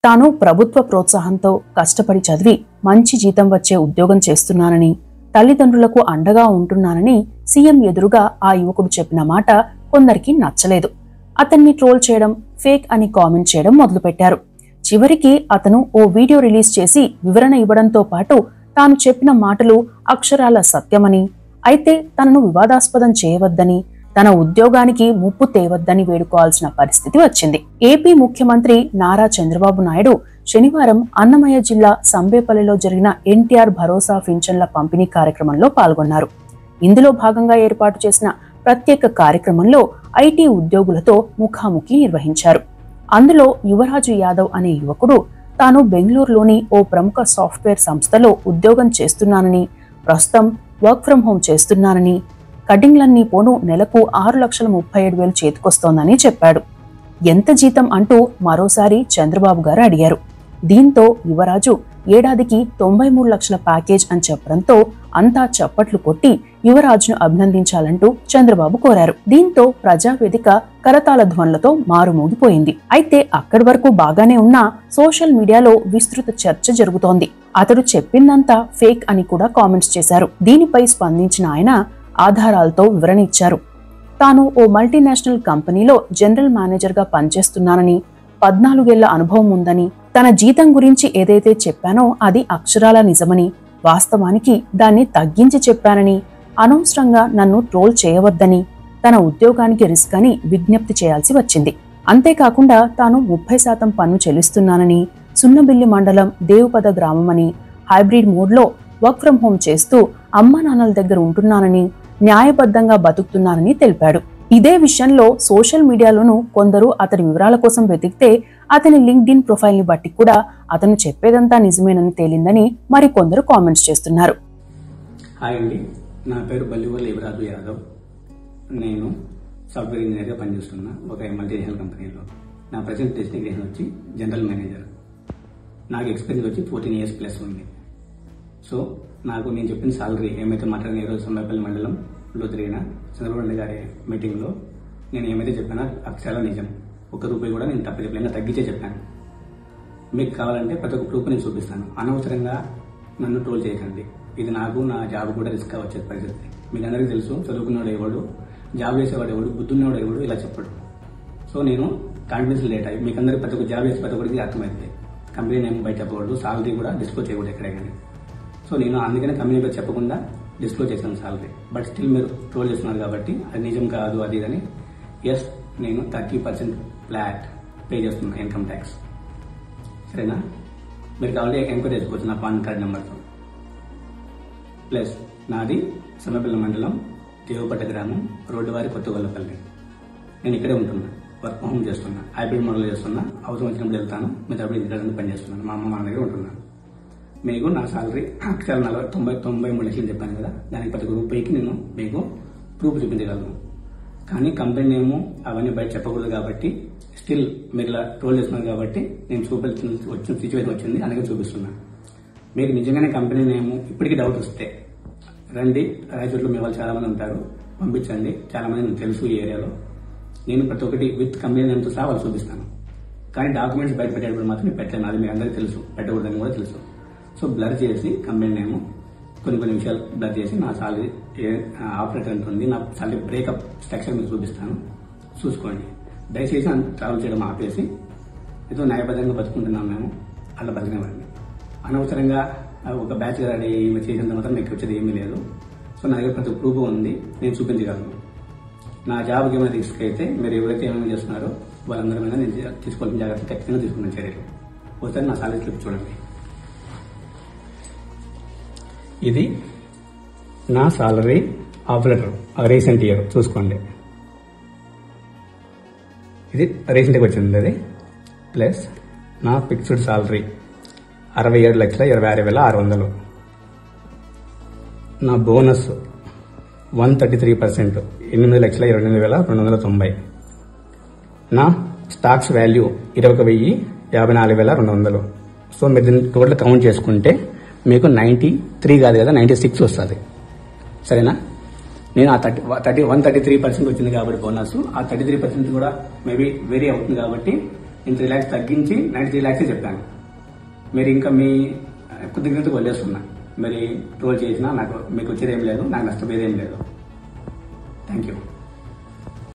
తాను ప్రభుత్వ ప్రోత్సాహంతో కష్టపడి చదివి మంచి జీతం వచ్చే ఉద్యోగం చేస్తున్నానని, తల్లిదండ్రులకు అండగా ఉంటున్నానని సీఎం ఎదురుగా ఆ యువకుడు చెప్పిన మాట కొందరికి నచ్చలేదు. అతన్ని ట్రోల్ చేయడం, ఫేక్ అని కామెంట్ చేయడం మొదలుపెట్టారు. చివరికి అతను ఓ వీడియో రిలీజ్ చేసి వివరణ ఇవ్వడంతో పాటు తాను చెప్పిన మాటలు అక్షరాల సత్యమని, అయితే తనను వివాదాస్పదం చేయవద్దని, తన ఉద్యోగానికి ముప్పు తేవద్దని వేడుకోవాల్సిన పరిస్థితి వచ్చింది. ఏపీ ముఖ్యమంత్రి నారా చంద్రబాబు నాయుడు శనివారం అన్నమయ్య జిల్లా సంబేపల్లిలో జరిగిన ఎన్టీఆర్ భరోసా పింఛన్ల పంపిణీ కార్యక్రమంలో పాల్గొన్నారు. ఇందులో భాగంగా ఏర్పాటు చేసిన ప్రత్యేక కార్యక్రమంలో ఐటీ ఉద్యోగులతో ముఖాముఖి నిర్వహించారు. అందులో యువరాజు యాదవ్ అనే యువకుడు తాను బెంగళూరులోని ఓ ప్రముఖ సాఫ్ట్వేర్ సంస్థలో ఉద్యోగం చేస్తున్నానని, ప్రస్తుతం వర్క్ ఫ్రం హోం చేస్తున్నానని, కటింగ్లన్నీ పోను నెలకు 6,37,000 చేతికొస్తోందని చెప్పాడు. ఎంత జీతం అంటూ మరోసారి చంద్రబాబు గారు అడిగారు. దీంతో యువరాజు ఏడాదికి 93 లక్షల ప్యాకేజ్ అని చెప్పడంతో అంతా చప్పట్లు కొట్టి యువరాజును అభినందించాలంటూ చంద్రబాబు కోరారు. దీంతో ప్రజావేదిక కరతాళ ధ్వనులతో మారుమోగిపోయింది. అయితే అక్కడి వరకు బాగానే ఉన్నా సోషల్ మీడియాలో విస్తృత చర్చ జరుగుతోంది. అతడు చెప్పిందంతా ఫేక్ అని కూడా కామెంట్స్ చేశారు. దీనిపై స్పందించిన ఆయన ఆధారాలతో వివరణ ఇచ్చారు. తాను ఓ మల్టీనేషనల్ కంపెనీలో జనరల్ మేనేజర్గా పనిచేస్తున్నానని, 14 ఏళ్ల అనుభవం ఉందని, తన జీతం గురించి ఏదైతే చెప్పానో అది అక్షరాల నిజమని, వాస్తవానికి దాన్ని తగ్గించి చెప్పానని, అనవసరంగా నన్ను ట్రోల్ చేయవద్దని, తన ఉద్యోగానికి రిస్క్ అని విజ్ఞప్తి చేయాల్సి వచ్చింది. అంతేకాకుండా తాను 30% పన్ను చెల్లిస్తున్నానని, సున్నబిల్లి మండలం దేవుపద గ్రామమని, హైబ్రిడ్ మోడ్లో వర్క్ ఫ్రం హోం చేస్తూ అమ్మా నాన్నల దగ్గర ఉంటున్నానని, న్యాయబద్ధంగా బతుకుతున్నానని తెలిపాడు. ఇదే విషయంలో సోషల్ మీడియాలోనూ కొందరు అతడి వివరాల కోసం వెతికితే అతని లింక్డ్ఇన్ ప్రొఫైల్ ని బట్టి కూడా అతను చెప్పేదంతా నిజమేనని తేలిందని మరికొందరు కామెంట్స్ చేస్తున్నారు. హాయ్ అండి, నా పేరు బల్లివల్లి యువరాజు యాదవ్. నేను సాఫ్ట్వేర్ ఇంజనీర్గా పనిచేస్తున్నా ఒక మల్టీనేషనల్ కంపెనీలో. నా ప్రజెంట్ డెస్టినేషన్ వచ్చి జనరల్ మేనేజర్. నాకు ఎక్స్పీరియన్స్ వచ్చి 14 years ప్లస్ ఉంది. సో నాకు నేను చెప్పిన సాలరీ ఏమైతే మాట్లాడిన ఈరోజు సంబేపల్లి మండలంలో జరిగిన చంద్రబాబు గారి మీటింగ్లో నేను ఏమైతే చెప్పానో అక్షరాల నిజం. ₹1 కూడా నేను తప్పు చెప్పలేను, తగ్గించే చెప్పాను. మీకు కావాలంటే ప్రతి ఒక్క ప్రూఫ్ నేను చూపిస్తాను. అనవసరంగా నన్ను ట్రోల్ చేయకండి. ఇది నాకు నా జాబ్ కూడా రిస్క్ వచ్చే పరిస్థితి. మీకు అందరికీ తెలుసు, చదువుకున్నవాడు ఎవడు, జాబ్ చేసేవాడు ఎవడు, బుద్ధున్నవాడు ఎవడు ఇలా చెప్పడు. సో నేను కాన్ఫిడెన్స్ లేట్ అయ్యి మీకు అందరికీ ప్రతి ఒక్క జాబ్ చేసి ప్రతి ఒక్కరికి అర్థమైంది. కంపెనీ నేమ్ బయట చెప్పకూడదు, సాలరీ కూడా డిస్క్లోజ్ చేయకూడదు ఎక్కడే కానీ. సో నేను అందుకనే కంపెనీ పేరు చెప్పకుండా డిస్క్లోజ్ చేశాను సాలరీ. బట్ స్టిల్ మీరు ట్రోల్ చేస్తున్నారు కాబట్టి అది నిజం కాదు అది ఇదని. ఎస్, నేను 30% ఫ్లాట్ పే చేస్తున్నాను ఇన్కమ్ ట్యాక్స్. సరేనా? మీరు కావాలంటే ఎంక్వైరీ చేసుకోవచ్చు నా పాన్ కార్డ్ నెంబర్తో. ప్లస్ నాది సమపల్లి మండలం దేవుపట్ట గ్రామం, రోడ్డువారి కొత్తగొల్లపల్లి. నేను ఇక్కడే ఉంటున్నా, వర్క్ ఫ్రం హోమ్ చేస్తున్నా, హైబ్రిడ్ మోడల్ చేస్తున్నా. అవసరం వచ్చినప్పుడు వెళ్తాను, మీ తరపున ఇంటి పని చేస్తున్నాను. మా అమ్మ మా దగ్గర ఉంటున్నాను. మీకు నా సాలరీ అక్షరాలు 93 లక్షలు చెప్పాను కదా, దానికి ప్రతి రూపాయికి నేను మీకు ప్రూఫ్ చూపించగలను. కానీ కంపెనీ నేము అవన్నీ బయట చెప్పకూడదు కాబట్టి స్టిల్ మీరు ఇలా ట్రోల్ చేస్తున్నారు కాబట్టి నేను వచ్చిన సిచ్యువేషన్ వచ్చింది, అందుకని చూపిస్తున్నాను. మీకు నిజంగానే కంపెనీ నేము ఇప్పటికీ డౌట్ వస్తే రండి, రాయచోట్లో మీ వాళ్ళు చాలా మంది ఉంటారు, పంపించండి. చాలా మంది నాకు తెలుసు ఈ ఏరియాలో. నేను ప్రతి ఒక్కటి విత్ కంపెనీ నేమ్తో సహా వాళ్ళు చూపిస్తాను. కానీ డాక్యుమెంట్స్ బయట పెట్టేటప్పుడు మాత్రం పెట్టాను, అది మీకు అందరికీ తెలుసు, పెట్టకూడదని కూడా తెలుసు. సో బ్లర్ చేసి కంపెనీ నేము కొన్ని విషయాలు బ్లర్ చేసి నా సాలరీ ఆపరేటర్ ఎంత ఉంది, నా సాలరీ బ్రేకప్ స్ట్రక్చర్ మీకు చూపిస్తాను, చూసుకోండి. దయచేసి ట్రావెల్ చేయడం ఆపేసి ఏదో న్యాయబద్ధంగా బతుకుంటున్నాం మేము, అలా బతికినవ్వండి. అనవసరంగా ఒక బ్యాచ్ రెడీ చేసినంత మాత్రం మీకు వచ్చేది ఏమీ లేదు. సో నా దగ్గర ప్రతి ప్రూఫ్ ఉంది, నేను చూపించగలను. నా జాబ్కి ఏమైనా రిస్క్ అయితే మీరు ఎవరైతే ఏమైనా చేస్తున్నారో వాళ్ళందరి మీద నేను తీసుకోవాల్సిన జాగ్రత్త ఖచ్చితంగా తీసుకున్న చర్యలు. ఒకసారి నా సాలరీ స్లిప్ చూడండి. ఇది నా సాలరీ ఆపరేటర్ రీసెంట్ ఇయర్ చూసుకోండి. ఇది రీసెంట్గా వచ్చింది అది. ప్లస్ నా ఫిక్స్డ్ సాలరీ 67,26,600. నా బోనస్ 133%, 8,28,290. నా స్టాక్స్ వాల్యూ 21,54,200. సో మీరు దీన్ని టోటల్ కౌంట్ చేసుకుంటే మీకు 93 కాదు కదా, 96 వస్తుంది. సరేనా? నేను ఆ 133% వచ్చింది కాబట్టి బోనస్, ఆ 33% కూడా మేబీ వేరీ అవుతుంది కాబట్టి నేను 3 lakhs తగ్గించి 93 lakhs చెప్పాను. మీరు ఇంకా మీ కృతజ్ఞతకు వదిలేస్తున్నా. మరి ట్రోల్ చేసినా నాకు మీకు వచ్చేది ఏం లేదు, నాకు నష్టపోయేది ఏం లేదు. Thank you.